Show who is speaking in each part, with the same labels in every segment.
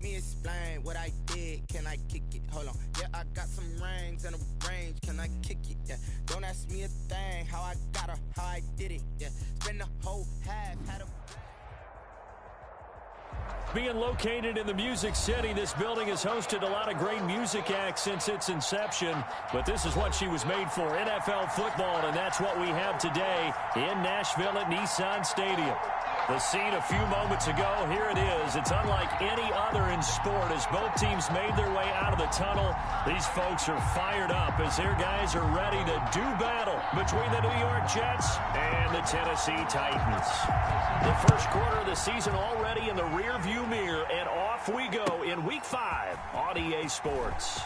Speaker 1: me explain what I did. Can I kick it? Hold on. Yeah, I got some rings and a range. Can I kick it? Yeah. Don't ask me a thing. How I got her, how I did it. Yeah. Spend the whole half, had a...
Speaker 2: Being located in the Music City, this building has hosted a lot of great music acts since its inception. But this is what she was made for, NFL football, and that's what we have today in Nashville at Nissan Stadium. The scene a few moments ago, here it is. It's unlike any other in sport as both teams made their way out of the tunnel. These folks are fired up as their guys are ready to do battle between the New York Jets and the Tennessee Titans. The first quarter of the season already in the rearview mirror, and off we go in Week 5 on EA Sports.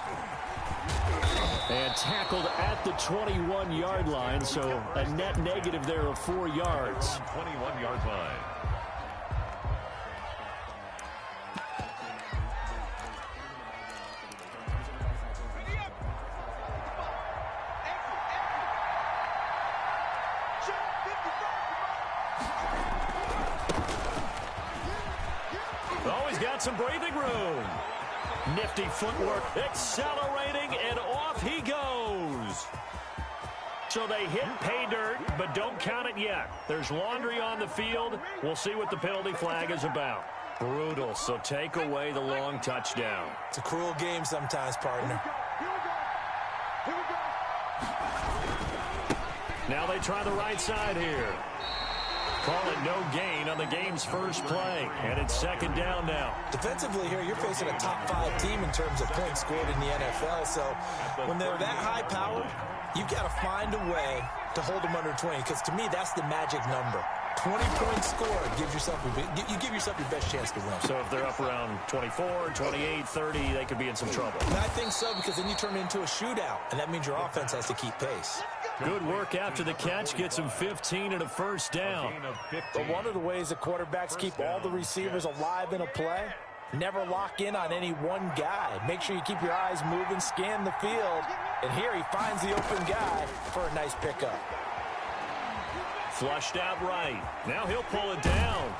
Speaker 2: And tackled at the 21-yard line, so a net negative there of 4 yards.
Speaker 3: 21-yard line.
Speaker 2: Oh, he's got some breathing room. Nifty footwork, accelerating, and off he goes. So they hit pay dirt, but don't count it yet. There's laundry on the field. We'll see what the penalty flag is about. Brutal, so take away the long touchdown.
Speaker 4: It's a cruel game sometimes, partner.
Speaker 2: Now they try the right side here. Call it no gain on the game's first play, and it's second down now.
Speaker 4: Defensively here, you're facing a top-5 team in terms of points scored in the NFL, so when they're that high-powered, you've got to find a way to hold them under 20, because to me, that's the magic number. 20 points scored gives yourself you give yourself your best chance to win.
Speaker 2: So if they're up around 24, 28, 30, they could be in some trouble.
Speaker 4: And I think so, because then you turn it into a shootout, and that means your offense has to keep pace.
Speaker 2: Good work after the catch. Gets him 15 and a first down.
Speaker 4: But one of the ways that quarterbacks keep all the receivers alive in a play, never lock in on any one guy. Make sure you keep your eyes moving, scan the field. And here he finds the open guy for a nice pickup.
Speaker 2: Flushed out right. Now he'll pull it down.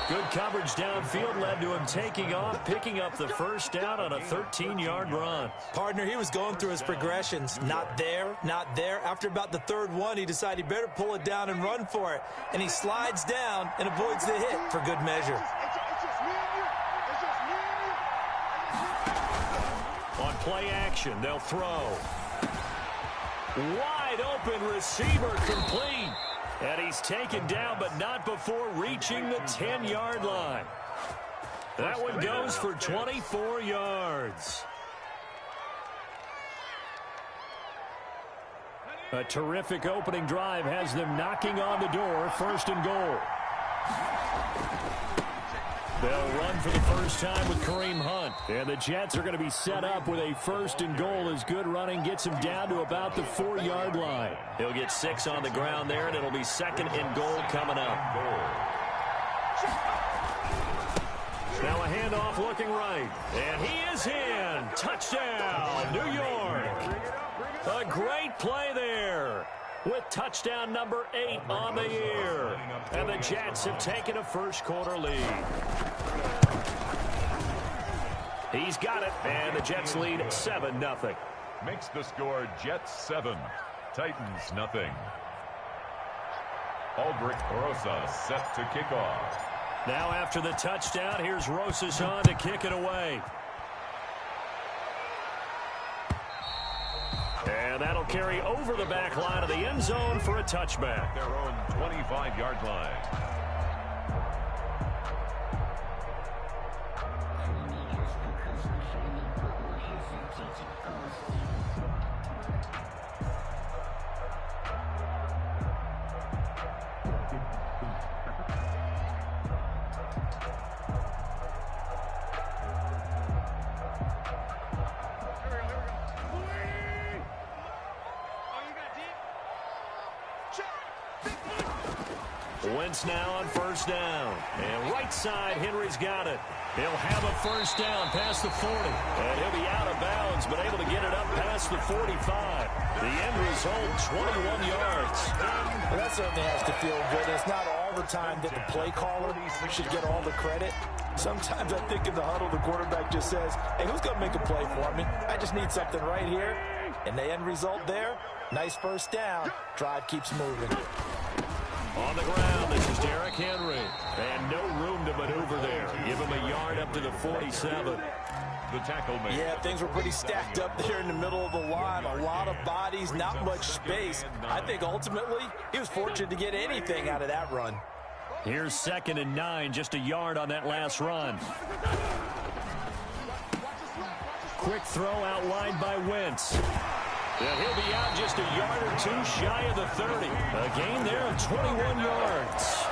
Speaker 2: Good coverage downfield led to him taking off, picking up the first down on a 13-yard run.
Speaker 4: Partner, he was going through his progressions. Not there, not there. After about the third one, he decided he better pull it down and run for it. And he slides down and avoids the hit for good measure.
Speaker 2: On play action, they'll throw. Wide open receiver complete. And he's taken down, but not before reaching the 10-yard line. That one goes for 24 yards. A terrific opening drive has them knocking on the door, first and goal. They'll run for the first time with Kareem Hunt. And the Jets are going to be set up with a first and goal as good running gets him down to about the 4-yard line. He'll get 6 on the ground there, and it'll be second and goal coming up. Now a handoff looking right. And he is in. Touchdown, New York. A great play there, with touchdown number 8 on the year. And the Jets have taken a first quarter lead. He's got it, and the Jets lead 7-0.
Speaker 3: Makes the score Jets 7, Titans nothing. Aldrich Rosas set to kick off.
Speaker 2: Now after the touchdown, here's Rosas on to kick it away. And that'll carry over the back line of the end zone for a touchback.
Speaker 3: Their own 25-yard line.
Speaker 2: Wentz now on first down. And right side, Henry's got it. He'll have a first down past the 40. And he'll be out of bounds, but able to get it up past the 45. The end result, 21 yards.
Speaker 4: Well, that certainly has to feel good. It's not all all the time that the play caller should get all the credit. Sometimes I think in the huddle, the quarterback just says, hey, who's going to make a play for me? I just need something right here. And the end result there, nice first down. Drive keeps moving.
Speaker 2: On the ground, this is Derrick Henry. And no room to maneuver there. Give him a yard up to the 47.
Speaker 3: The tackle made.
Speaker 4: Yeah, things were pretty stacked up there in the middle of the line. A lot of bodies, not much space. I think ultimately he was fortunate to get anything out of that run.
Speaker 2: Here's 2nd and 9, just a yard on that last run. Quick throw outlined by Wentz. And he'll be out just a yard or two shy of the 30. A gain there of 21 yards.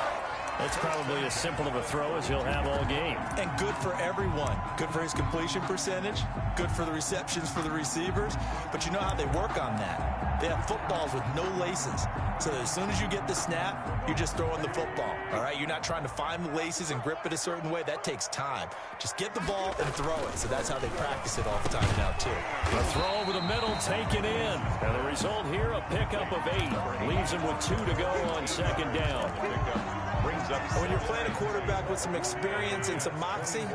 Speaker 2: That's probably as simple of a throw as he'll have all game.
Speaker 4: And good for everyone. Good for his completion percentage. Good for the receptions for the receivers. But you know how they work on that. They have footballs with no laces. So as soon as you get the snap, you're just throwing the football. All right? You're not trying to find the laces and grip it a certain way. That takes time. Just get the ball and throw it. So that's how they practice it all the time now, too.
Speaker 2: A throw over the middle taken in. And the result here, a pickup of 8. Leaves him with 2 to go on 2nd down.
Speaker 4: When you're playing a quarterback with some experience and some moxie,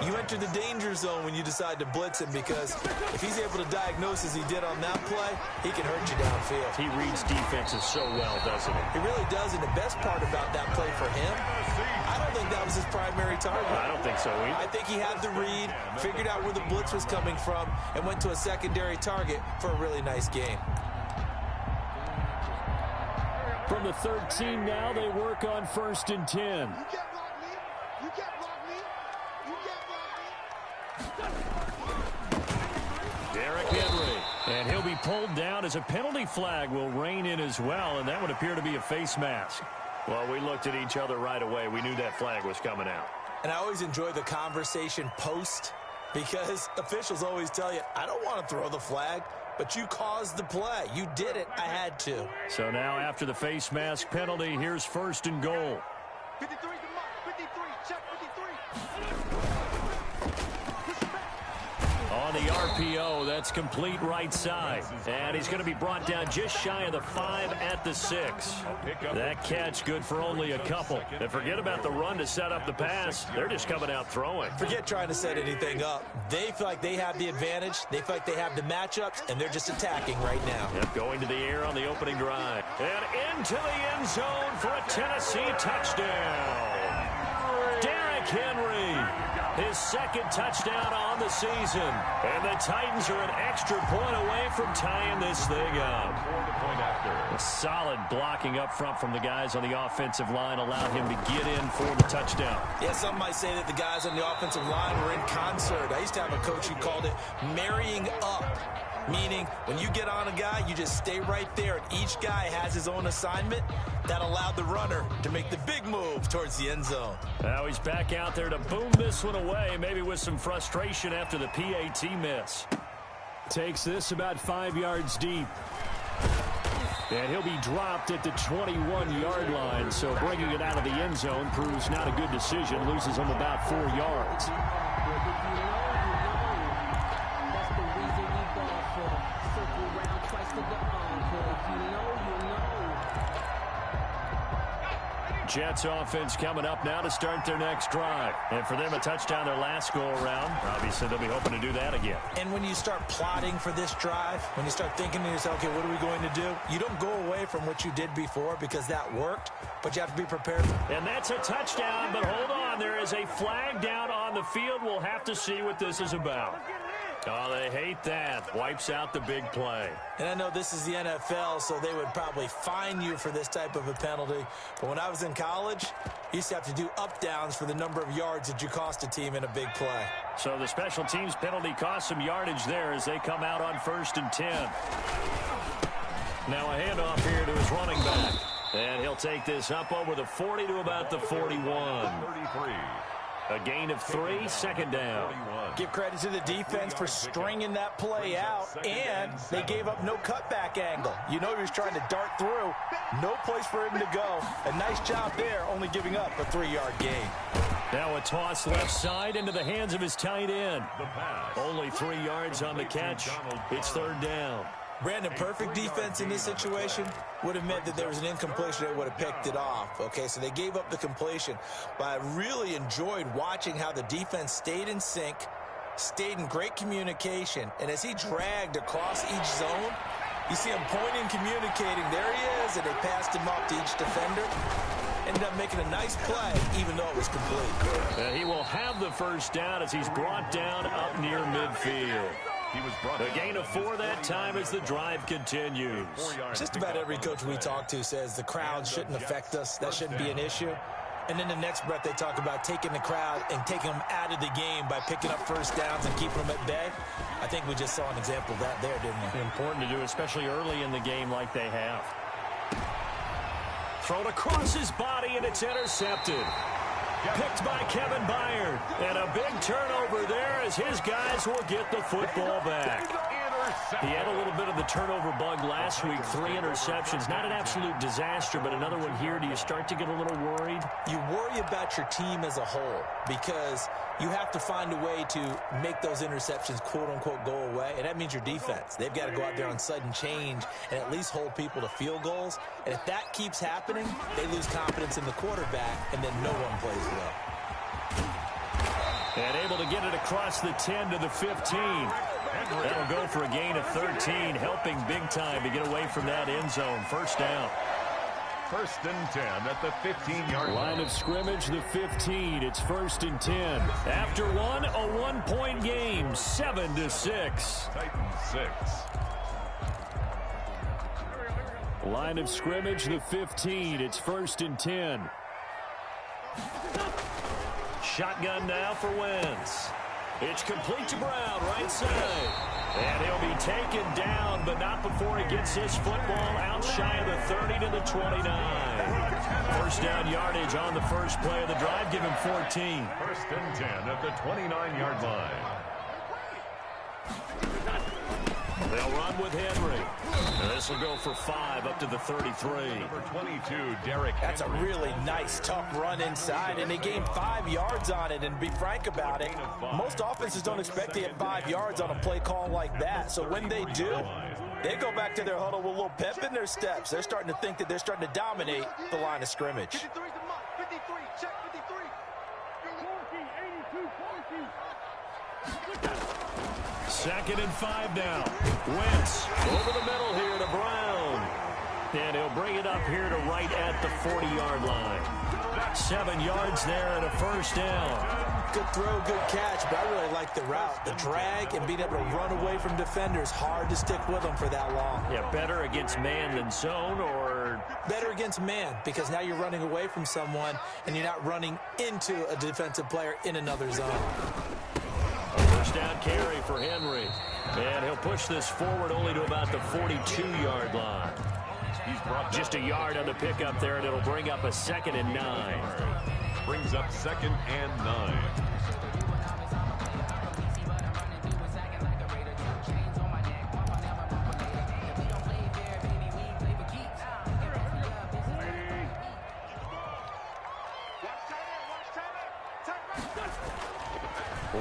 Speaker 4: you enter the danger zone when you decide to blitz him, because if he's able to diagnose as he did on that play, he can hurt you downfield.
Speaker 2: He reads defenses so well, doesn't he?
Speaker 4: He really does, and the best part about that play for him, I don't think that was his primary target.
Speaker 2: I don't think so either.
Speaker 4: I think he had the read, figured out where the blitz was coming from, and went to a secondary target for a really nice game.
Speaker 2: From the 13 now, they work on 1st and 10.
Speaker 5: You can't block me. You can't block me. You can't block me.
Speaker 2: Derrick Henry. And he'll be pulled down as a penalty flag will rein in as well, and that would appear to be a face mask. Well, we looked at each other right away. We knew that flag was coming out.
Speaker 4: And I always enjoy the conversation post, because officials always tell you, I don't want to throw the flag, but you caused the play. You did it. I had to.
Speaker 2: So now after the face mask penalty, here's 1st and goal.
Speaker 5: 53 the mark. 53. Check 53.
Speaker 2: On the RPO, that's complete right side. And he's going to be brought down just shy of the 5 at the 6. That catch good for only a couple. And forget about the run to set up the pass. They're just coming out throwing.
Speaker 4: Forget trying to set anything up. They feel like they have the advantage. They feel like they have the matchups, and they're just attacking right now.
Speaker 2: Yep, going to the air on the opening drive. And into the end zone for a Tennessee touchdown. Derrick Henry. His 2nd touchdown on the season. And the Titans are an extra point away from tying this thing up. A solid blocking up front from the guys on the offensive line allowed him to get in for the touchdown.
Speaker 4: Yeah, some might say that the guys on the offensive line were in concert. I used to have a coach who called it marrying up. Meaning, when you get on a guy, you just stay right there, and each guy has his own assignment. That allowed the runner to make the big move towards the end zone.
Speaker 2: Now he's back out there to boom this one away, maybe with some frustration after the PAT miss. Takes this about 5 yards deep. And he'll be dropped at the 21-yard line, so bringing it out of the end zone proves not a good decision. Loses him about 4 yards. Jets offense coming up now to start their next drive. And for them, a touchdown their last go-around. Obviously, they'll be hoping to do that again.
Speaker 4: And when you start plotting for this drive, when you start thinking to yourself, okay, what are we going to do? You don't go away from what you did before because that worked, but you have to be prepared.
Speaker 2: And that's a touchdown, but hold on. There is a flag down on the field. We'll have to see what this is about. Oh, they hate that. Wipes out the big play.
Speaker 4: And I know this is the NFL, so they would probably fine you for this type of a penalty. But when I was in college, you used to have to do up-downs for the number of yards that you cost a team in a big play.
Speaker 2: So the special teams penalty cost some yardage there as they come out on 1st and 10. Now a handoff here to his running back. And he'll take this up over the 40 to about the 41.
Speaker 3: 33.
Speaker 2: A gain of 3, 2nd down.
Speaker 4: Give credit to the defense for stringing that play out, and they gave up no cutback angle. You know he was trying to dart through. No place for him to go. A nice job there, only giving up a 3-yard gain.
Speaker 2: Now a toss left side into the hands of his tight end. Only 3 yards on the catch. It's 3rd down.
Speaker 4: Brandon, perfect defense in this situation. would have meant that there was an incompletion that would have picked it off. Okay, so they gave up the completion. But I really enjoyed watching how the defense stayed in sync, stayed in great communication, and as he dragged across each zone, you see him pointing, communicating. There he is, and they passed him up to each defender. Ended up making a nice play, even though it was complete.
Speaker 2: He will have the first down as he's brought down up near midfield. A gain of 4 that time as the drive continues.
Speaker 4: Just about every coach we talk to says the crowd shouldn't affect us. That shouldn't be an issue. And then the next breath they talk about taking the crowd and taking them out of the game by picking up first downs and keeping them at bay. I think we just saw an example of that there, didn't we?
Speaker 2: Important to do, especially early in the game like they have. Thrown across his body, and it's intercepted. Picked by Kevin Byard. And a big turnover there as his guys will get the football back. He had a little bit of the turnover bug last week. 3 interceptions. Not an absolute disaster, but another one here. Do you start to get a little worried?
Speaker 4: You worry about your team as a whole because you have to find a way to make those interceptions, quote-unquote, go away. And that means your defense. They've got to go out there on sudden change and at least hold people to field goals. And if that keeps happening, they lose confidence in the quarterback, and then no one plays well.
Speaker 2: And able to get it across the 10 to the 15. That'll go for a gain of 13, helping big time to get away from that end zone. First down.
Speaker 3: 1st and 10 at the 15-yard
Speaker 2: line of scrimmage, the 15. It's 1st and 10. After one, a 1-point game, 7-6.
Speaker 3: Titans 6.
Speaker 2: Line of scrimmage, the 15. It's 1st and 10. Shotgun now for Wentz. It's complete to Brown, right side. And he'll be taken down, but not before he gets his football out shy of the 30 to the 29. First down yardage on the first play of the drive. Give him 14.
Speaker 3: 1st and 10 at the 29-yard line.
Speaker 2: They'll run with Henry. This will go for 5 up to the 33.
Speaker 3: Number 22, Derrick Henry.
Speaker 4: That's a really nice, tough run inside, and they gained 5 yards on it. And to be frank about it, most offenses don't expect to get 5 yards on a play call like that. So when they do, they go back to their huddle with a little pep in their steps. They're starting to think that they're starting to dominate the line of scrimmage.
Speaker 5: 53's the mark. 53, check 53.
Speaker 2: 2nd and 5 now. Wentz over the middle here to Brown. And he'll bring it up here to right at the 40-yard line. 7 yards there and a first down.
Speaker 4: Good throw, good catch, but I really like the route. The drag and being able to run away from defenders, hard to stick with them for that long.
Speaker 2: Yeah, better against man than zone, or?
Speaker 4: Better against man, because now you're running away from someone and you're not running into a defensive player in another zone.
Speaker 2: First down carry for Henry. And he'll push this forward only to about the 42-yard line.
Speaker 3: He's brought
Speaker 2: just a yard on the pickup there, and it'll bring up a 2nd and 9.
Speaker 3: Brings up 2nd and 9.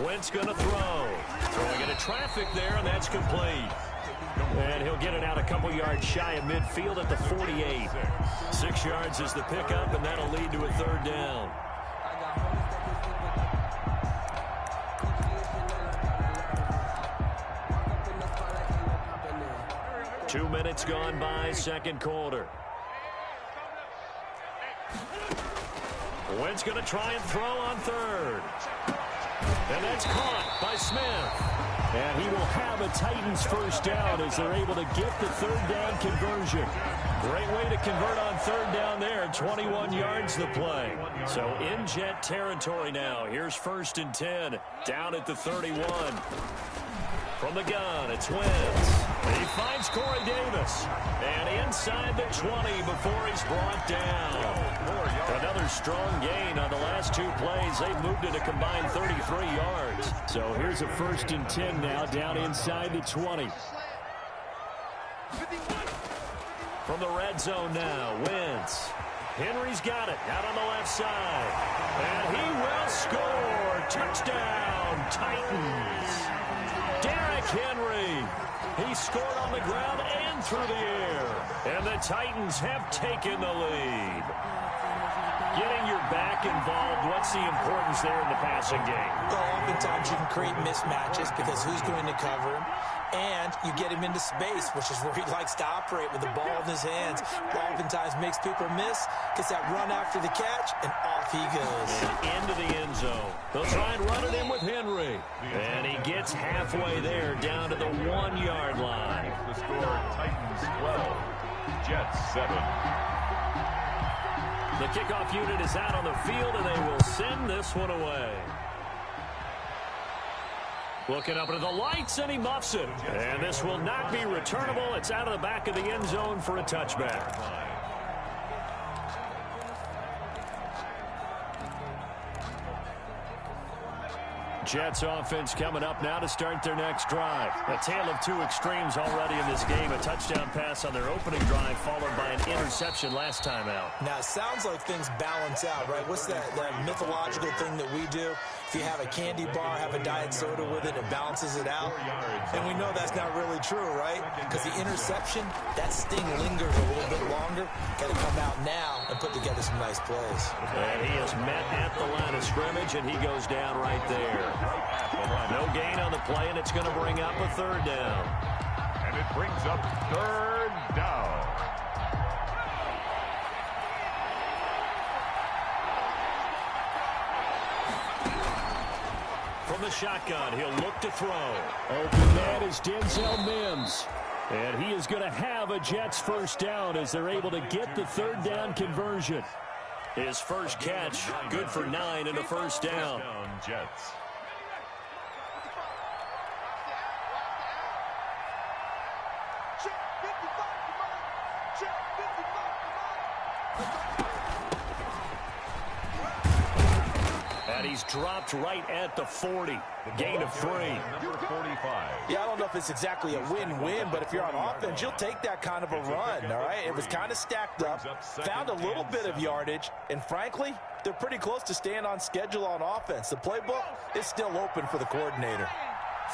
Speaker 2: Wentz going to throw. Throwing into traffic there, and that's complete. And he'll get it out a couple yards shy of midfield at the 48. 6 yards is the pickup, and that'll lead to a 3rd down. Two minutes gone by, 2nd quarter. Wentz going to try and throw on 3rd. And that's caught by Smith. And he will have a Titans first down as they're able to get the 3rd down conversion. Great way to convert on 3rd down there. 21 yards the play. So in Jet territory now. Here's 1st and 10. Down at the 31. From the gun, it's Wentz. He finds Corey Davis. And inside the 20 before he's brought down. Another strong gain on the last 2 plays. They've moved it a combined 33 yards. So here's a 1st and 10 now down inside the 20. From the red zone now, Wentz. Henry's got it out on the left side. And he will score. Touchdown, Titans. Derrick Henry. He scored on the ground and through the air. And the Titans have taken the lead. Getting your back involved, what's the importance there in the passing game?
Speaker 4: Well, oftentimes you can create mismatches because who's going to cover him? And you get him into space, which is where he likes to operate with the ball in his hands. Oftentimes makes people miss, gets that run after the catch, and off he goes.
Speaker 2: And into the end zone. They'll try and run it in with Henry. And he gets halfway there, down to the 1-yard line.
Speaker 3: The score, Titans 12, Jets 7.
Speaker 2: The kickoff unit is out on the field, and they will send this one away. Looking up into the lights, and he muffs it. And this will not be returnable. It's out of the back of the end zone for a touchback. Jets offense coming up now to start their next drive. A tale of two extremes already in this game. A touchdown pass on their opening drive followed by an interception last time out.
Speaker 4: Now, it sounds like things balance out, right? What's that mythological thing that we do? If you have a candy bar, have a diet soda with it, it balances it out. And we know that's not really true, right? Because the interception, that sting lingers a little bit longer. Got to come out now and put together some nice plays.
Speaker 2: And he is met at the line of scrimmage, and he goes down right there. No gain on the play, and it's going to bring up a third down.
Speaker 3: And it brings up third down.
Speaker 2: From the shotgun, he'll look to throw. Open man is Denzel Mims. And he is going to have a Jets first down as they're able to get the third down conversion. His first catch, good for 9 and a first down.
Speaker 3: Jets.
Speaker 2: And he's dropped right at the 40. Gain of 3.
Speaker 3: Number 45.
Speaker 4: Yeah, I don't know if it's exactly a win-win, but if you're on offense, you'll take that kind of a run, all right? It was kind of stacked up, found a little bit of yardage, and frankly, they're pretty close to staying on schedule on offense. The playbook is still open for the coordinator.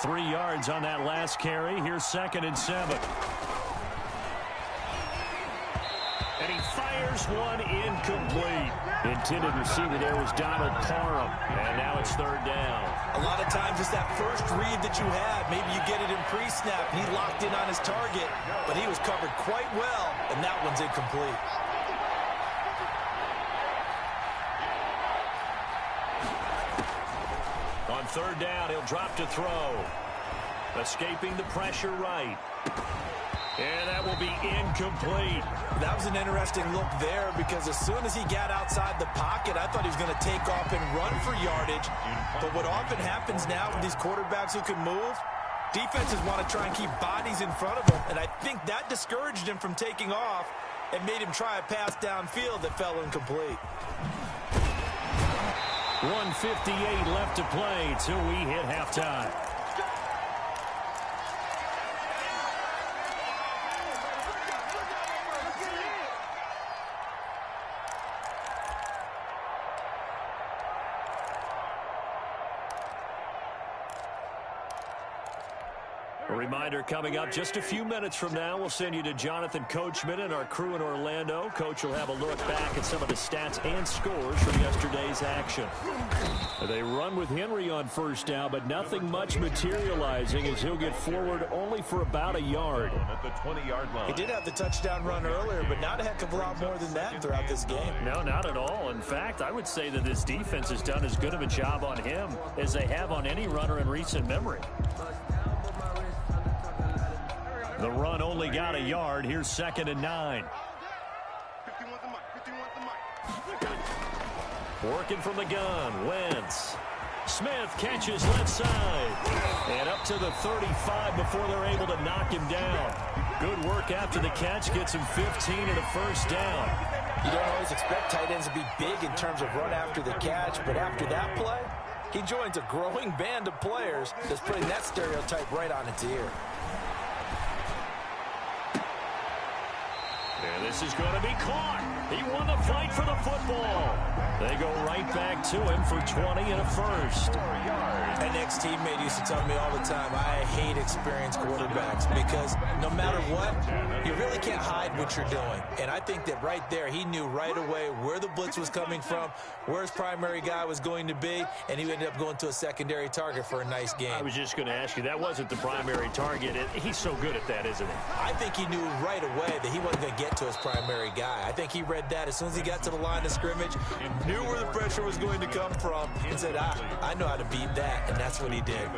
Speaker 2: 3 yards on that last carry. Here's 2nd and 7. And he fires one incomplete. Intended receiver there was Donald Parham. And now it's third down.
Speaker 4: A lot of times it's that first read that you have. Maybe you get it in pre-snap. He locked in on his target, but he was covered quite well, and that one's incomplete.
Speaker 2: On third down, he'll drop to throw. Escaping the pressure right. And that will be incomplete.
Speaker 4: That was an interesting look there because as soon as he got outside the pocket, I thought he was going to take off and run for yardage. But what often happens now with these quarterbacks who can move, defenses want to try and keep bodies in front of them. And I think that discouraged him from taking off and made him try a pass downfield that fell incomplete.
Speaker 2: 1:58 left to play till we hit halftime. A reminder coming up just a few minutes from now, we'll send you to Jonathan Coachman and our crew in Orlando. Coach will have a look back at some of the stats and scores from yesterday's action. They run with Henry on first down, but nothing much materializing as he'll get forward only for about a yard.
Speaker 3: At the 20-yard line.
Speaker 4: He did have the touchdown run earlier, but not a heck of a lot more than that throughout this game.
Speaker 2: No, not at all. In fact, I would say that this defense has done as good of a job on him as they have on any runner in recent memory. The run only got a yard. Here's 2nd and 9. Working from the gun, Wentz. Smith catches left side. And up to the 35 before they're able to knock him down. Good work after the catch. Gets him 15 and a first down.
Speaker 4: You don't always expect tight ends to be big in terms of run after the catch, but after that play, he joins a growing band of players that's putting that stereotype right on its ear.
Speaker 2: And this is going to be caught. He won the fight for the football. They go right back to him for 20 and a first.
Speaker 4: An teammate used to tell me all the time, I hate experienced quarterbacks because no matter what, you really can't hide what you're doing. And I think that right there, he knew right away where the blitz was coming from, where his primary guy was going to be, and he ended up going to a secondary target for a nice game.
Speaker 2: I was just going to ask you, that wasn't the primary target. He's so good at that, isn't he?
Speaker 4: I think he knew right away that he wasn't going to get to his primary guy. I think he read that as soon as he got to the line of scrimmage, knew where the pressure was going to come from, and said, I know how to beat that, and that's what he did.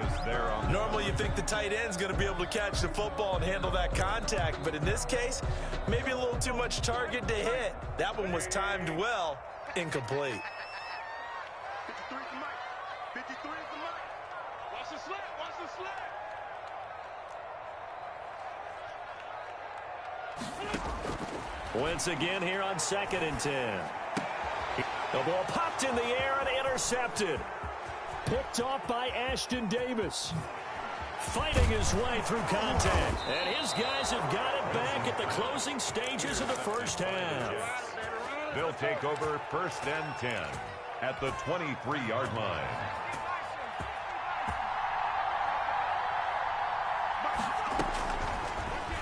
Speaker 4: Normally you think the tight end's going to be able to catch the football and handle that contact, but in this case, maybe a little too much target to hit. That one was timed well, incomplete.
Speaker 5: 53 is the mic. 53 is the mic. Watch the slant. Watch the slant.
Speaker 2: Once again here on 2nd and 10. The ball popped in the air and intercepted. Picked off by Ashton Davis. Fighting his way through contact. And his guys have got it back at the closing stages of the first half.
Speaker 3: They'll take over 1st and 10 at the 23-yard line.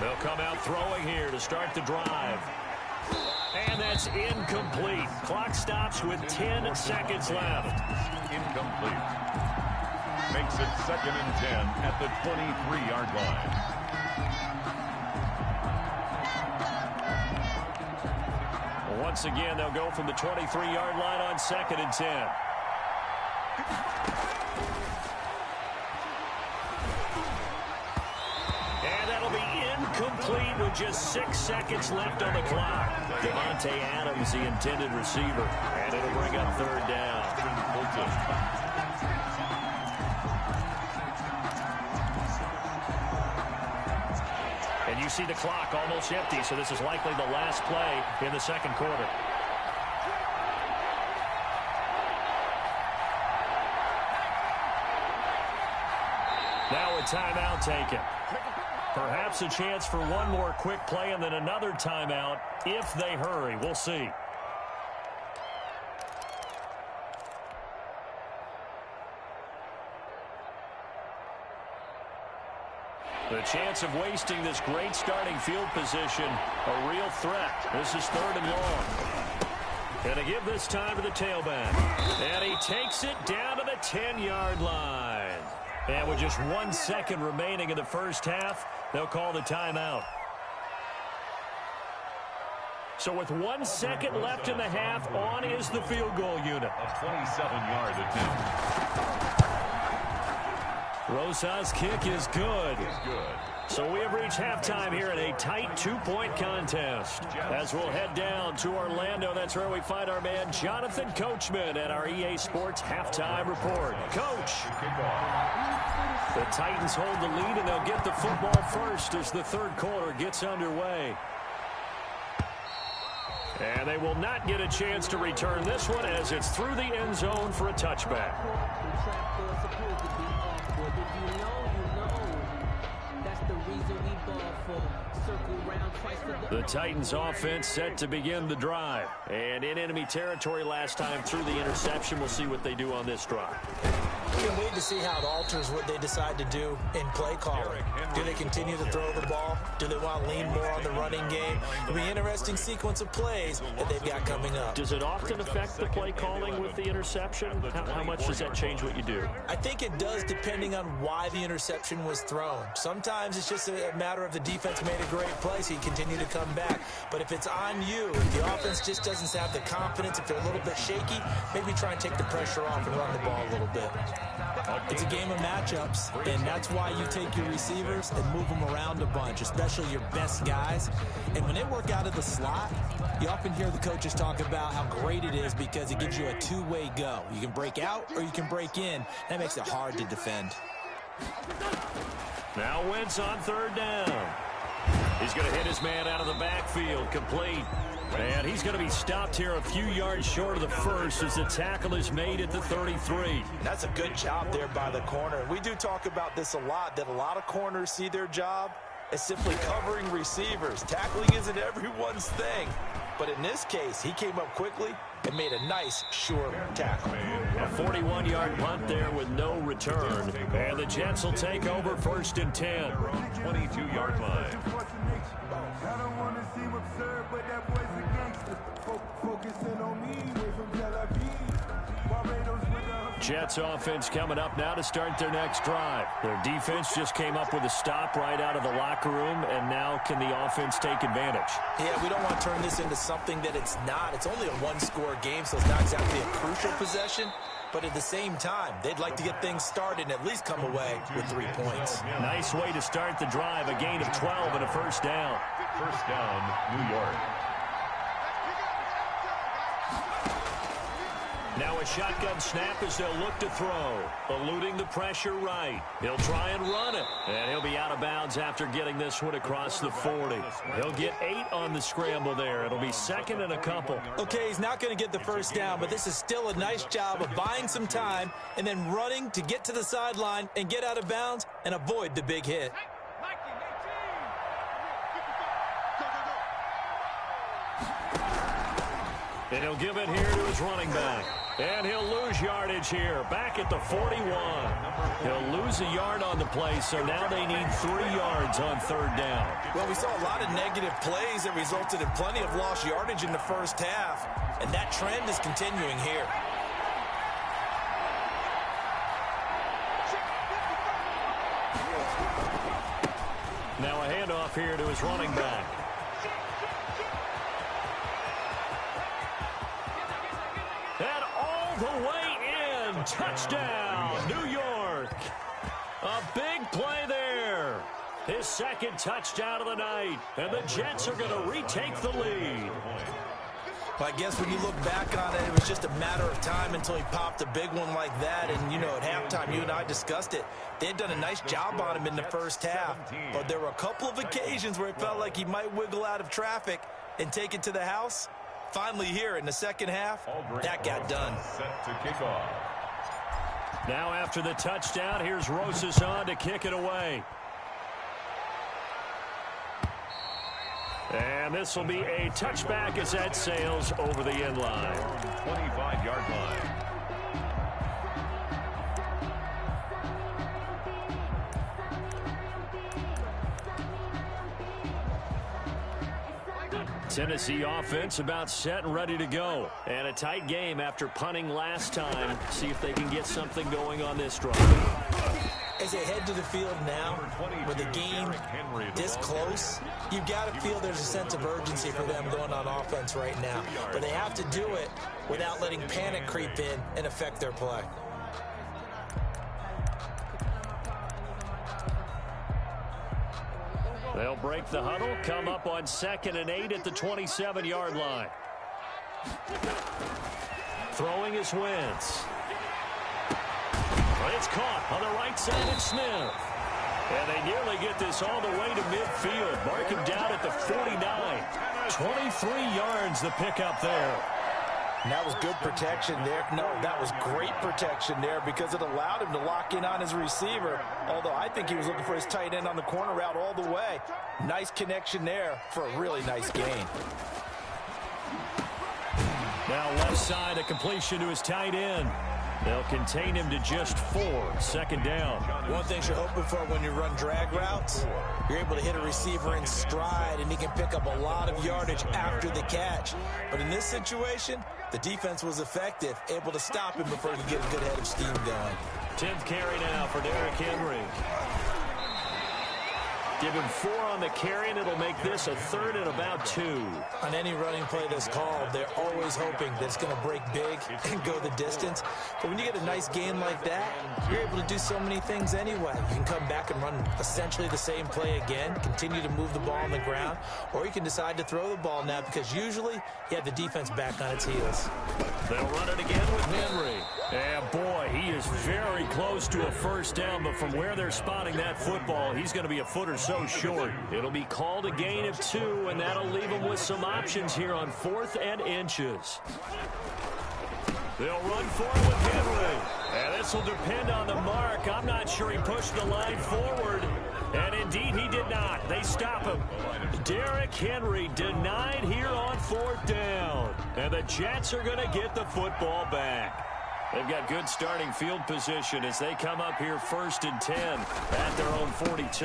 Speaker 2: They'll come out throwing here to start the drive. And that's incomplete. Clock stops with 10 seconds left.
Speaker 3: Incomplete. Makes it 2nd and 10 at the 23-yard line.
Speaker 2: Once again, they'll go from the 23-yard line on 2nd and 10. Complete with just 6 seconds left on the clock. Devontae Adams, the intended receiver. And it'll bring up 3rd down. And you see the clock almost empty, so this is likely the last play in the 2nd quarter. Now a timeout taken. Perhaps a chance for one more quick play and then another timeout if they hurry. We'll see. The chance of wasting this great starting field position, a real threat. This is 3rd and long. Gonna give this time to the tailback. And he takes it down to the 10-yard line. And with just 1 second remaining in the first half, they'll call the timeout. So with 1 second left in the half, on is the field goal unit.
Speaker 3: A 27-yard attempt.
Speaker 2: Rosas' kick is good. So we have reached halftime here in a tight 2-point contest. As we'll head down to Orlando, that's where we find our man Jonathan Coachman at our EA Sports Halftime Report. Coach. The Titans hold the lead, and they'll get the football first as the 3rd quarter gets underway. And they will not get a chance to return this one as it's through the end zone for a touchback. The Titans offense set to begin the drive. And in enemy territory last time through the interception. We'll see what they do on this drive.
Speaker 4: We can wait to see how it alters what they decide to do in play calling. Do they continue to throw the ball? Do they want to lean more on the running game? It'll be an interesting sequence of plays that they've got coming up.
Speaker 2: Does it often affect the play calling with the interception? How much does that change what you do?
Speaker 4: I think it does depending on why the interception was thrown. Sometimes it's just a matter of the defense made a great play, so you continue to come back. But if it's on you, if the offense just doesn't have the confidence, if they're a little bit shaky, maybe try and take the pressure off and run the ball a little bit. It's a game of matchups, and that's why you take your receivers and move them around a bunch, especially your best guys. And when they work out of the slot, you often hear the coaches talk about how great it is because it gives you a two-way go. You can break out or you can break in. That makes it hard to defend.
Speaker 2: Now Wentz on 3rd down. He's going to hit his man out of the backfield, complete. And he's going to be stopped here a few yards short of the first as the tackle is made at the 33.
Speaker 4: That's a good job there by the corner. We do talk about this a lot, that a lot of corners see their job as simply covering receivers. Tackling isn't everyone's thing. But in this case, he came up quickly, and made a nice, sure tackle.
Speaker 2: A 41-yard punt there with no return. And the Jets will take over 1st and 10.
Speaker 3: 22-yard line.
Speaker 6: I don't want to seem absurd, but that boy's a gangster. Focusing on me, way from Tel Aviv. Barbados with the...
Speaker 2: Jets offense coming up now to start their next drive. Their defense just came up with a stop right out of the locker room, and now can the offense take advantage?
Speaker 4: Yeah, we don't want to turn this into something that it's not. It's only a one-score game, so it's not exactly a crucial possession. But at the same time, they'd like to get things started and at least come away with 3 points.
Speaker 2: Nice way to start the drive. A gain of 12 and a first down.
Speaker 3: First down, New York.
Speaker 2: Now a shotgun snap as they'll look to throw. Eluding the pressure right. He'll try and run it. And he'll be out of bounds after getting this one across the 40. He'll get 8 on the scramble there. It'll be 2nd and a couple.
Speaker 4: Okay, he's not going to get the first down, but this is still a nice job of buying some time and then running to get to the sideline and get out of bounds and avoid the big hit.
Speaker 2: And he'll give it here to his running back. And he'll lose yardage here. Back at the 41. He'll lose a yard on the play, so now they need 3 yards on 3rd down.
Speaker 4: Well, we saw a lot of negative plays that resulted in plenty of lost yardage in the first half, and that trend is continuing here.
Speaker 2: Now a handoff here to his running back. And all the way in. Touchdown, New York. A big play there. His 2nd touchdown of the night. And the Jets are going to retake the lead.
Speaker 4: Well, I guess when you look back on it, it was just a matter of time until he popped a big one like that. And, you know, at halftime, you and I discussed it. They had done a nice job on him in the first half. But there were a couple of occasions where it felt like he might wiggle out of traffic and take it to the house. Finally here in the second half, that got done.
Speaker 3: Set to kick off.
Speaker 2: Now after the touchdown, here's Rosas on to kick it away. And this will be a touchback as that sails over the end line.
Speaker 3: 25-yard line.
Speaker 2: Tennessee offense about set and ready to go. And a tight game after punting last time. See if they can get something going on this drive.
Speaker 4: As they head to the field now, with the game this close, you've got to feel there's a sense of urgency for them going on offense right now. But they have to do it without letting panic creep in and affect their play.
Speaker 2: They'll break the huddle, come up on 2nd and 8 at the 27-yard line. Throwing is Wentz. But it's caught on the right side of Smith. And they nearly get this all the way to midfield. Mark him down at the 49. 23 yards the pickup there.
Speaker 4: And that was good protection there. No, that was great protection there because it allowed him to lock in on his receiver. Although I think he was looking for his tight end on the corner route all the way. Nice connection there for a really nice gain.
Speaker 2: Now left side, a completion to his tight end. They'll contain him to just 4. 2nd down.
Speaker 4: One thing you're hoping for when you run drag routes, you're able to hit a receiver in stride, and he can pick up a lot of yardage after the catch. But in this situation, the defense was effective, able to stop him before he could get a good head of steam going.
Speaker 2: 10th carry now for Derrick Henry. Give him 4 on the carry, and it'll make this a 3rd and about 2.
Speaker 4: On any running play that's called, they're always hoping that it's going to break big and go the distance. But when you get a nice gain like that, you're able to do so many things anyway. You can come back and run essentially the same play again, continue to move the ball on the ground, or you can decide to throw the ball now because usually you have the defense back on its heels.
Speaker 2: They'll run it again with Henry. And boy, he is very close to a first down, but from where they're spotting that football, he's going to be a foot or so short. It'll be called a gain of 2, and that'll leave them with some options here on 4th and inches. They'll run for it with Henry. And this will depend on the mark. I'm not sure he pushed the line forward. And indeed he did not. They stop him. Derrick Henry denied here on 4th down. And the Jets are going to get the football back. They've got good starting field position as they come up here 1st and 10 at their own 42.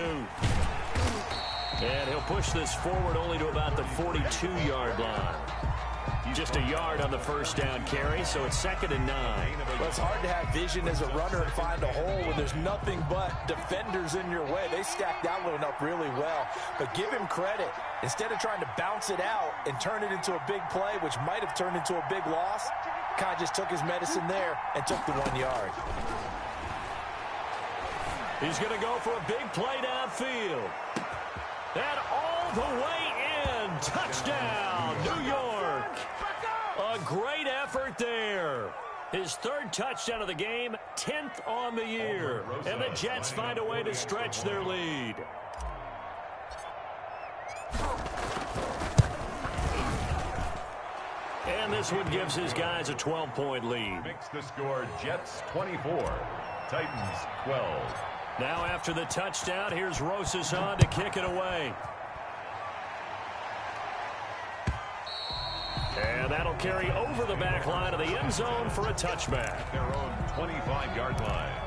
Speaker 2: And he'll push this forward only to about the 42-yard line. Just a yard on the 1st down carry, so it's 2nd and 9.
Speaker 4: Well, it's hard to have vision as a runner and find a hole when there's nothing but defenders in your way. They stacked that one up really well. But give him credit. Instead of trying to bounce it out and turn it into a big play, which might have turned into a big loss, kind of just took his medicine there and took the 1 yard.
Speaker 2: He's going to go for a big play downfield. And all the way in. Touchdown, New York. A great effort there. His 3rd touchdown of the game, 10th on the year. And the Jets find a way to stretch their lead. And this one gives his guys a 12-point lead.
Speaker 3: Makes the score Jets 24, Titans 12.
Speaker 2: Now after the touchdown, here's Rosas on to kick it away. And that'll carry over the back line of the end zone for a touchback.
Speaker 3: Their own 25-yard line.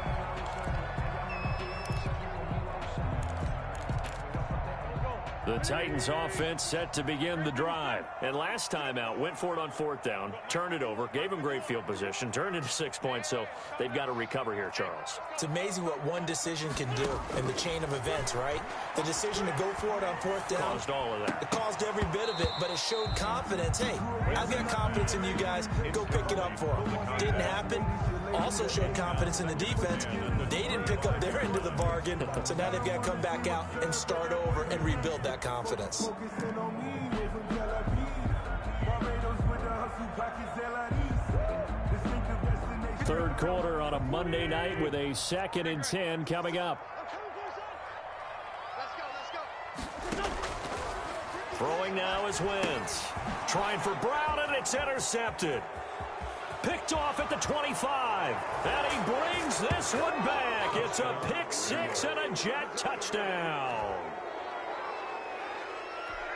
Speaker 2: The Titans offense set to begin the drive. And last time out, went for it on 4th down, turned it over, gave them great field position, turned it to 6 points, so they've got to recover here, Charles.
Speaker 4: It's amazing what one decision can do in the chain of events, right? The decision to go for it on 4th down.
Speaker 2: Caused all of that.
Speaker 4: It caused every bit of it, but it showed confidence. Hey, I've got confidence in you guys. Go pick it up for them. Didn't happen. Also showed confidence in the defense. They didn't pick up their end of the bargain, so now they've got to come back out and start over and rebuild that confidence.
Speaker 2: Third quarter on a Monday night with a 2nd and 10 coming up. Throwing now is Wentz. Trying for Brown, and it's intercepted. Picked off at the 25. And he brings this one back. It's a pick 6 and a Jet touchdown.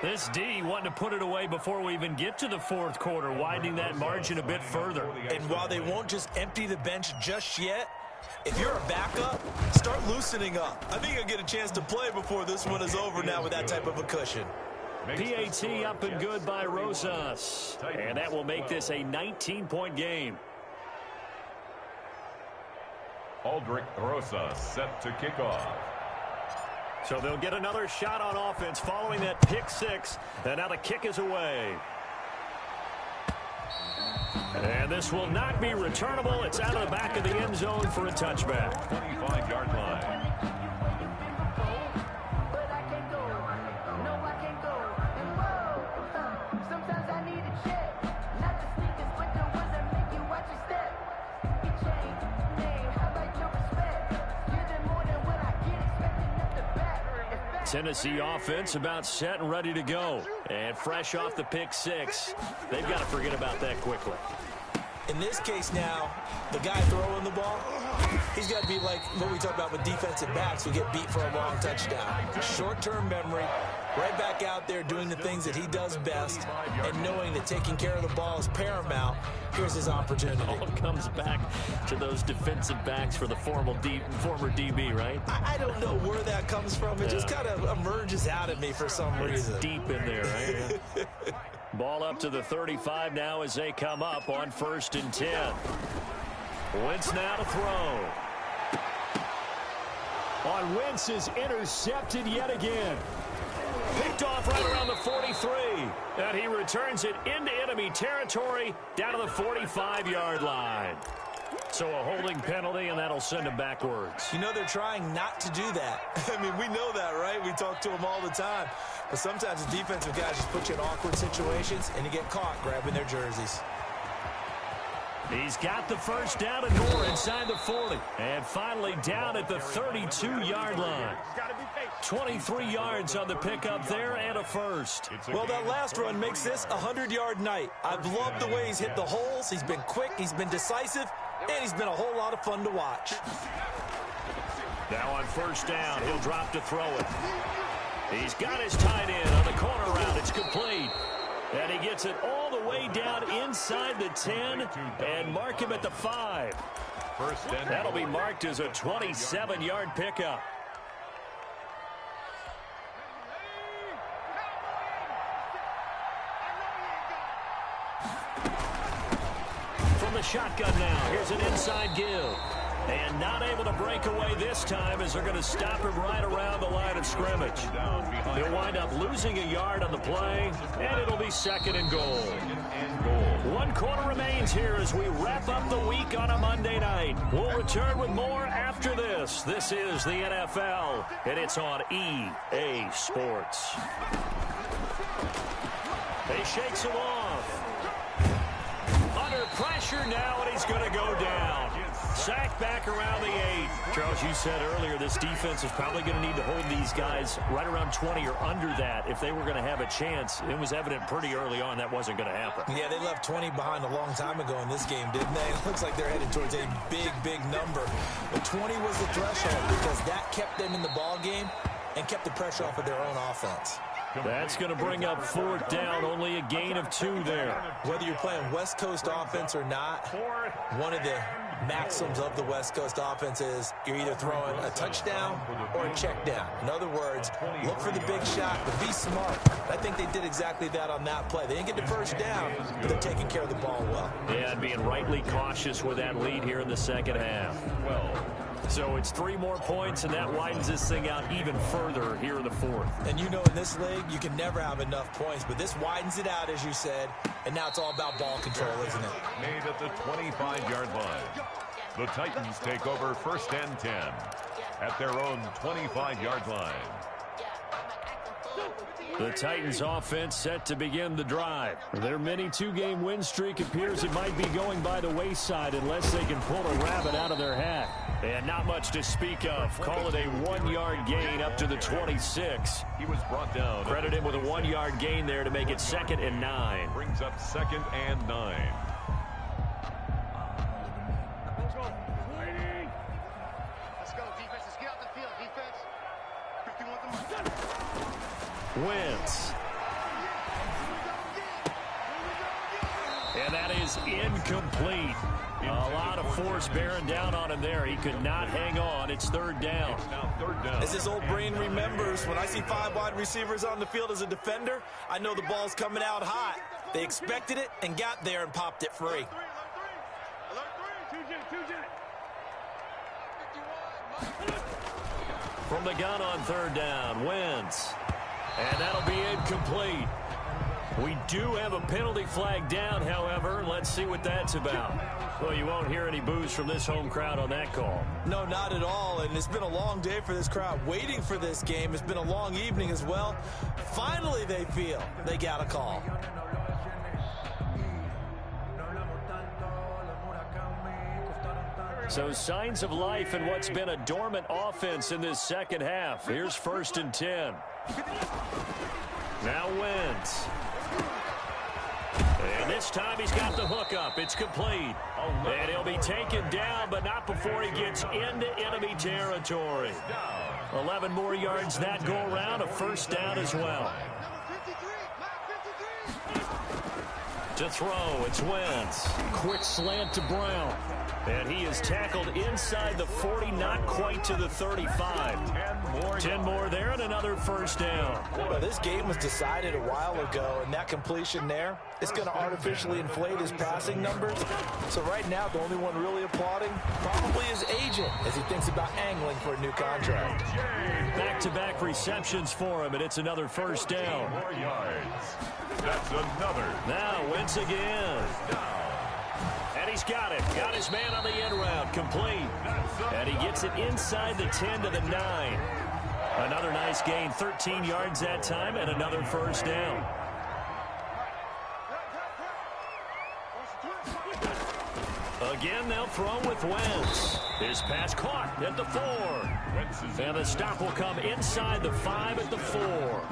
Speaker 2: This D wanting to put it away before we even get to the 4th quarter, widening that margin a bit further.
Speaker 4: And while they won't just empty the bench just yet, if you're a backup, start loosening up. I think you'll get a chance to play before this one is over now with that type of a cushion.
Speaker 2: PAT up and good by Rosas. And that will make this a 19-point game.
Speaker 3: Aldrick Rosas set to kick off.
Speaker 2: So they'll get another shot on offense following that pick 6. And now the kick is away. And this will not be returnable. It's out of the back of the end zone for a touchback.
Speaker 3: 25-yard line.
Speaker 2: Tennessee offense about set and ready to go. And fresh off the pick 6. They've got to forget about that quickly.
Speaker 4: In this case now, the guy throwing the ball, he's got to be like what we talk about with defensive backs who get beat for a long touchdown. Short-term memory, right back out there doing the things that he does best, and knowing that taking care of the ball is paramount. Here's his opportunity.
Speaker 2: It all comes back to those defensive backs for the former DB, right?
Speaker 4: I don't know where that comes from. It just kind of emerges out at me for some reason.
Speaker 2: It's deep in there, right? Ball up to the 35 now as they come up on 1st and 10. Wentz now to throw. On Wentz is intercepted yet again. Picked off right around the 43. And he returns it into enemy territory down to the 45-yard line. So a holding penalty, and that'll send him backwards.
Speaker 4: You know, they're trying not to do that. I mean, we know that, right? We talk to them all the time. But sometimes the defensive guys just put you in awkward situations, and you get caught grabbing their jerseys.
Speaker 2: He's got the first down and more inside the 40. And finally down at the 32-yard line. 23 yards on the pickup there and a first.
Speaker 4: Well, that last run makes this a 100-yard night. I've loved the way he's hit the holes. He's been quick. He's been decisive. And he's been a whole lot of fun to watch.
Speaker 2: Now on first down, he'll drop to throw it. He's got his tight end on the corner route. It's complete. And he gets it all the way down inside the 10 and mark him at the 5. That'll be marked as a 27-yard pickup. From the shotgun now, here's an inside give. And not able to break away this time as they're going to stop him right around the line of scrimmage. They'll wind up losing a yard on the play, and it'll be second and goal. 1 quarter remains here as we wrap up the week on a Monday night. We'll return with more after this. This is the NFL, and it's on EA Sports. He shakes him off. Under pressure now, and he's going to go down. Sacked back around the 8. Charles, you said earlier this defense is probably going to need to hold these guys right around 20 or under that if they were going to have a chance. It was evident pretty early on that wasn't going to happen.
Speaker 4: Yeah, they left 20 behind a long time ago in this game, didn't they? It looks like they're headed towards a big, big number. But 20 was the threshold because that kept them in the ball game and kept the pressure off of their own offense.
Speaker 2: That's going to bring up 4th down, only a gain of 2 there.
Speaker 4: Whether you're playing West Coast offense or not, one of the maxims of the West Coast offense is you're either throwing a touchdown or a check down. In other words, look for the big shot, but be smart. I think they did exactly that on that play. They didn't get the first down, but they're taking care of the ball well.
Speaker 2: Yeah, and being rightly cautious with that lead here in the second half. So it's 3 more points, and that widens this thing out even further here in the 4th.
Speaker 4: And you know, in this league, you can never have enough points, but this widens it out, as you said, and now it's all about ball control, isn't it?
Speaker 3: Made at the 25-yard line. The Titans take over 1st and 10 at their own 25-yard line.
Speaker 2: The Titans offense set to begin the drive. Their mini 2-game win streak appears it might be going by the wayside unless they can pull a rabbit out of their hat. And not much to speak of. Call it a 1-yard gain up to the 26.
Speaker 3: He was brought down.
Speaker 2: Credit him with a 1-yard gain there to make it 2nd and 9.
Speaker 3: Brings up 2nd and 9.
Speaker 5: Let's go, defense. Let's get out the field, defense. 51 to
Speaker 2: Wentz. And that is incomplete. A lot of force bearing down on him there. He could not hang on. It's 3rd down.
Speaker 3: Now 3rd down.
Speaker 4: As his old brain remembers, when I see 5 wide receivers on the field as a defender, I know the ball's coming out hot. They expected it and got there and popped it free.
Speaker 2: From the gun on 3rd down, Wentz. And that'll be incomplete. We do have a penalty flag down, however. Let's see what that's about. Well, you won't hear any boos from this home crowd on that call.
Speaker 4: No, not at all. And it's been a long day for this crowd waiting for this game. It's been a long evening as well. Finally, they feel they got a call.
Speaker 2: So signs of life in what's been a dormant offense in this second half. Here's 1st and 10. Now Wentz. And this time he's got the hook up. It's complete. And he'll be taken down, but not before he gets into enemy territory. 11 more yards that go around, a 1st down as well. To throw, it's Wentz. Quick slant to Brown. And he is tackled inside the 40, not quite to the 35. 10 more there and another 1st down.
Speaker 4: Well, this game was decided a while ago, and that completion there is going to artificially inflate his passing numbers. So right now, the only one really applauding probably his agent as he thinks about angling for a new contract.
Speaker 2: Back-to-back receptions for him, and it's another 1st down.
Speaker 3: 4 yards. That's another.
Speaker 2: Now Wentz again. And he's got it. Got his man on the end route. Complete. And he gets it inside the 10 to the 9. Another nice gain. 13 yards that time and another 1st down. Again, they'll throw with Wentz. His pass caught at the 4. And the stop will come inside the 5 at the 4.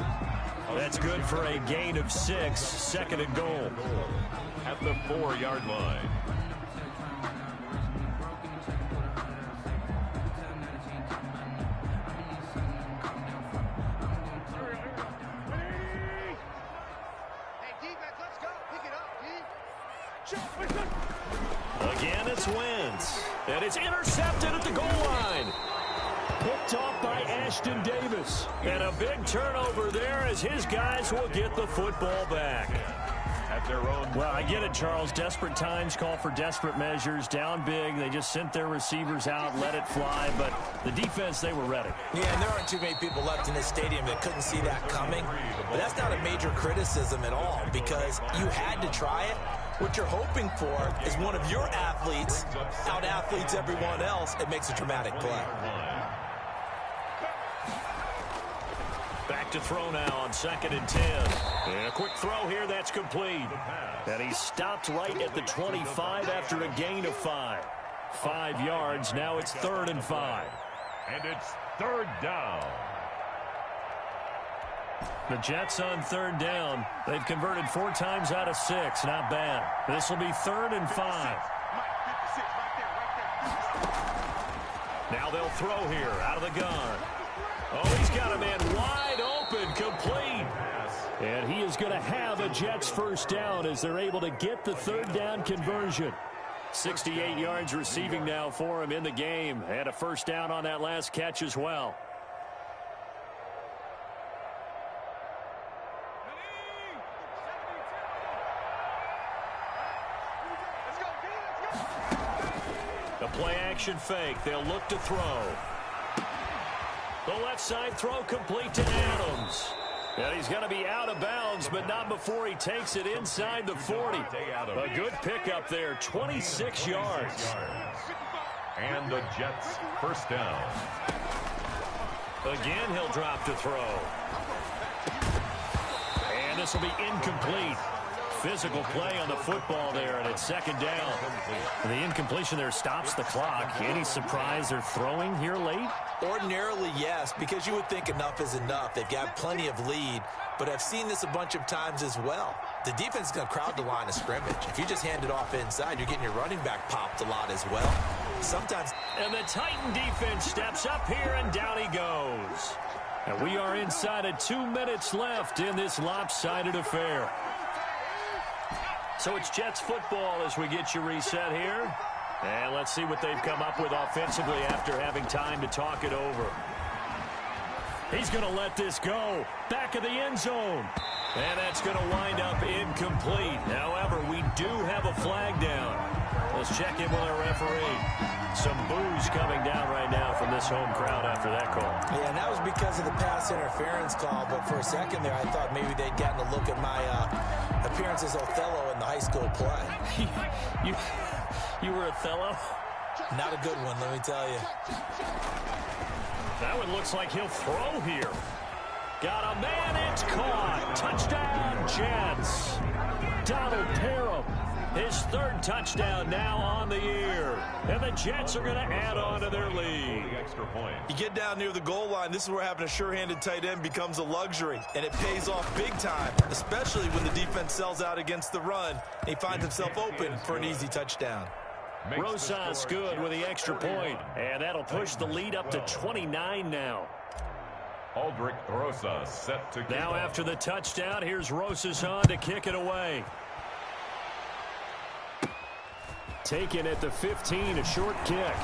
Speaker 2: That's good for a gain of 6. 2nd and goal.
Speaker 3: At the 4-yard line.
Speaker 2: Again, it's Wentz. And it's intercepted at the goal line. Picked off by Ashton Davis. And a big turnover there as his guys will get the football back.
Speaker 3: At their own.
Speaker 2: Well, I get it, Charles. Desperate times call for desperate measures. Down big. They just sent their receivers out, let it fly. But the defense, they were ready.
Speaker 4: Yeah, and there aren't too many people left in this stadium that couldn't see that coming. But that's not a major criticism at all because you had to try it. What you're hoping for is one of your athletes out-athletes everyone else. It makes a dramatic play.
Speaker 2: Back to throw now on 2nd and 10. And a quick throw here, that's complete. And he stopped right at the 25 after a gain of 5. 5 yards, now it's 3rd and 5.
Speaker 3: And it's 3rd down.
Speaker 2: The Jets on 3rd down. They've converted 4 times out of 6. Not bad. This will be 3rd and 5. Now they'll throw here out of the gun. Oh, he's got a man wide open, complete. And he is going to have a Jets first down as they're able to get the 3rd down conversion. 68 yards receiving now for him in the game. And a first down on that last catch as well. The play action fake. They'll look to throw. The left side throw complete to Adams. And he's going to be out of bounds, but not before he takes it inside the 40. A good pickup there, 26 yards.
Speaker 3: And the Jets first down.
Speaker 2: Again, he'll drop to throw. And this will be incomplete. Physical play on the football there, and it's 2nd down. The incompletion there stops the clock. Any surprise they're throwing here late?
Speaker 4: Ordinarily, yes, because you would think enough is enough. They've got plenty of lead, but I've seen this a bunch of times as well. The defense is going to crowd the line of scrimmage. If you just hand it off inside, you're getting your running back popped a lot as well. Sometimes.
Speaker 2: And the Titan defense steps up here, and down he goes. And we are inside of 2 minutes left in this lopsided affair. So it's Jets football as we get you reset here. And let's see what they've come up with offensively after having time to talk it over. He's going to let this go. Back of the end zone. And that's going to wind up incomplete. However, we do have a flag down. Let's check in with our referee. Some boos coming down right now from this home crowd after that call.
Speaker 4: Yeah, and that was because of the pass interference call. But for a second there, I thought maybe they'd gotten a look at my appearance as Othello in the high school play.
Speaker 2: You were Othello?
Speaker 4: Not a good one, let me tell you.
Speaker 2: That one looks like he'll throw here. Got a man, it's caught. Touchdown, Jets. Donald Parham, his 3rd touchdown now on the year. And the Jets are going to add on to their lead.
Speaker 4: You get down near the goal line, this is where having a sure-handed tight end becomes a luxury. And it pays off big time, especially when the defense sells out against the run. And he finds himself open for an easy touchdown.
Speaker 2: Rosas good with the extra point. And that'll push the lead up to 29 now.
Speaker 3: Aldrick Rosas set to kick
Speaker 2: now
Speaker 3: off.
Speaker 2: After the touchdown, here's Rosas on to kick it away. Taken at the 15, a short kick.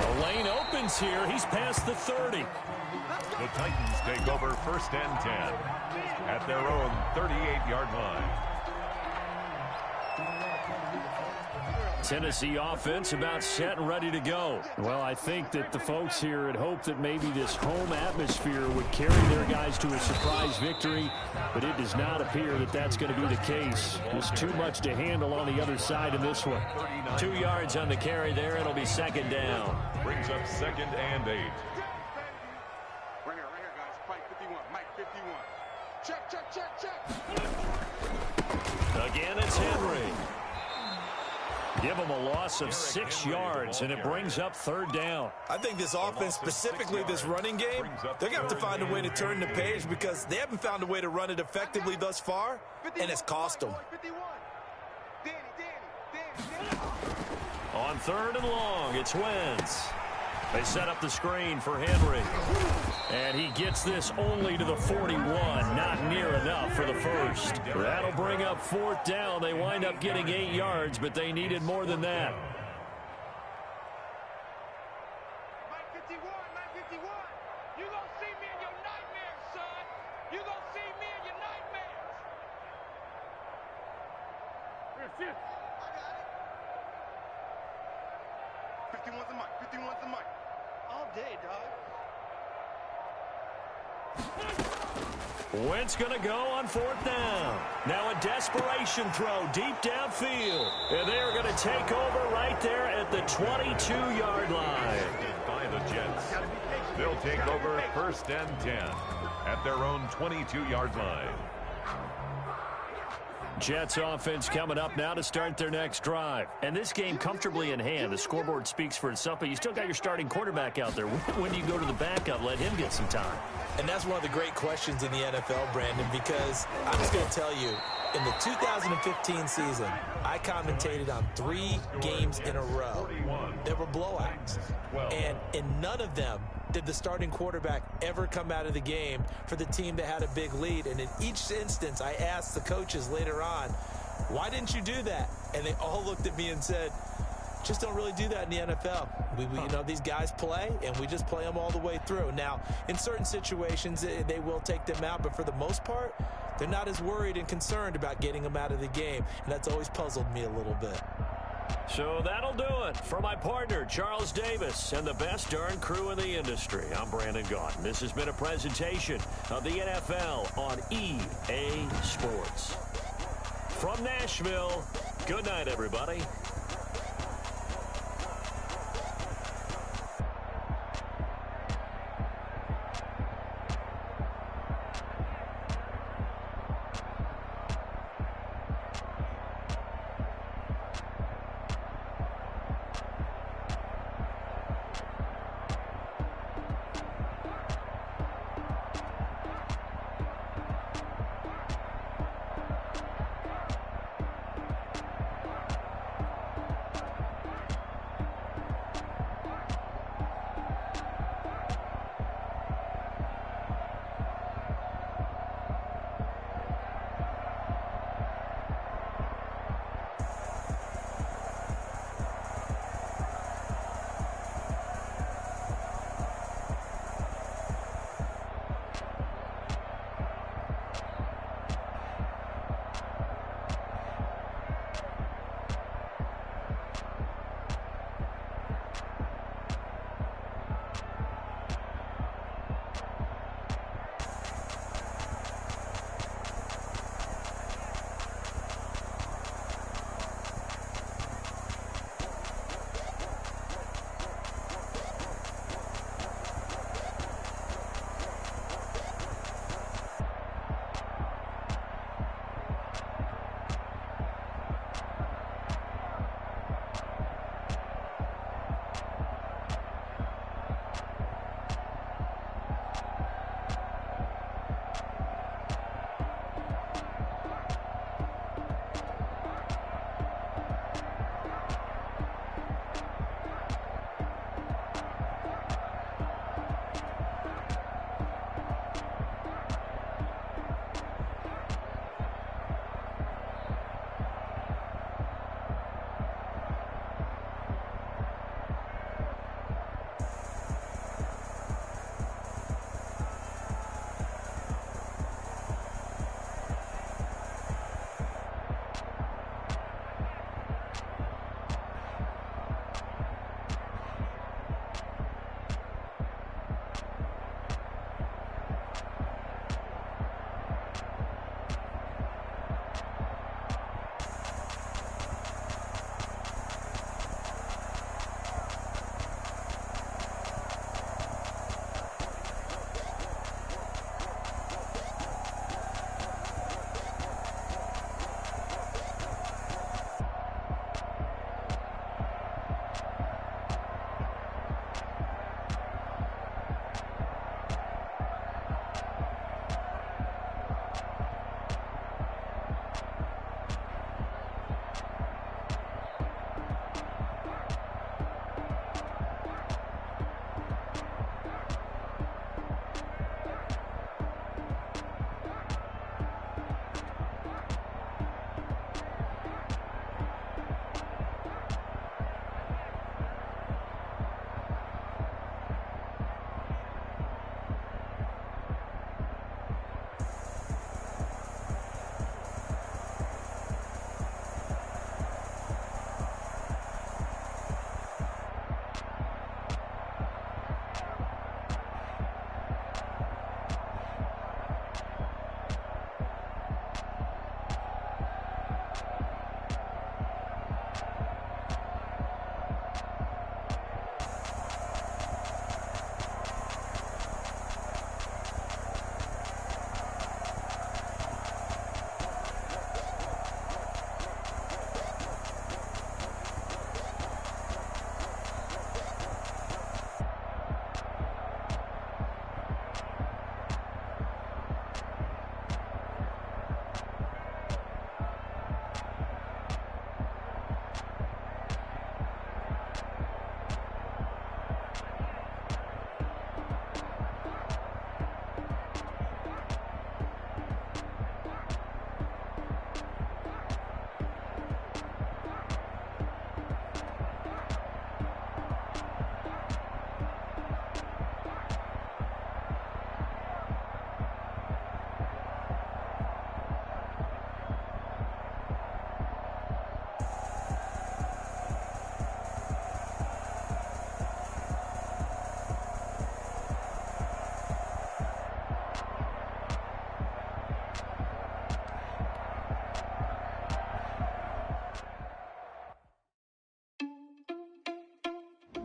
Speaker 2: The lane opens here. He's past the 30.
Speaker 3: The Titans take over 1st and 10 at their own 38-yard line.
Speaker 2: Tennessee offense about set and ready to go. Well, I think that the folks here had hoped that maybe this home atmosphere would carry their guys to a surprise victory, but it does not appear that that's going to be the case. There's too much to handle on the other side in this one. 2 yards on the carry there. It'll be 2nd down.
Speaker 3: Brings up 2nd and 8.
Speaker 5: Right here, guys. Mike 51. Mike 51. Check.
Speaker 2: Again, it's Henry. Give them a loss of 6 yards, and it brings up 3rd down.
Speaker 4: I think this offense, specifically this running game, they're going to have to find a way to turn the page because they haven't found a way to run it effectively thus far, and it's cost them.
Speaker 2: On 3rd and long, it's Wentz. They set up the screen for Henry. And he gets this only to the 41. Not near enough for the first. That'll bring up 4th down. They wind up getting 8 yards, but they needed more than that.
Speaker 5: Mike 51, Mike 51. You gonna see me in your nightmares, son. You gonna see me in your nightmares. Here, 51's the mic. 51's the mic. All day, dog.
Speaker 2: Wentz going to go on 4th down. Now a desperation throw deep downfield. And they're going to take over right there at the 22-yard line.
Speaker 3: By the Jets. They'll take over 1st and 10 at their own 22-yard line.
Speaker 2: Jets offense coming up now to start their next drive. And this game comfortably in hand. The scoreboard speaks for itself, but you still got your starting quarterback out there. When do you go to the backup, let him get some time?
Speaker 4: And that's one of the great questions in the NFL, Brandon, because I'm just going to tell you, in the 2015 season, I commentated on 3 games in a row. There were blowouts. And in none of them did the starting quarterback ever come out of the game for the team that had a big lead. And in each instance, I asked the coaches later on, why didn't you do that? And they all looked at me and said, just don't really do that in the NFL. You know, these guys play, and we just play them all the way through. Now, in certain situations, they will take them out, but for the most part, they're not as worried and concerned about getting them out of the game, and that's always puzzled me a little bit.
Speaker 2: So that'll do it for my partner, Charles Davis, and the best darn crew in the industry. I'm Brandon Gaudin. This has been a presentation of the NFL on EA Sports. From Nashville, good night, everybody.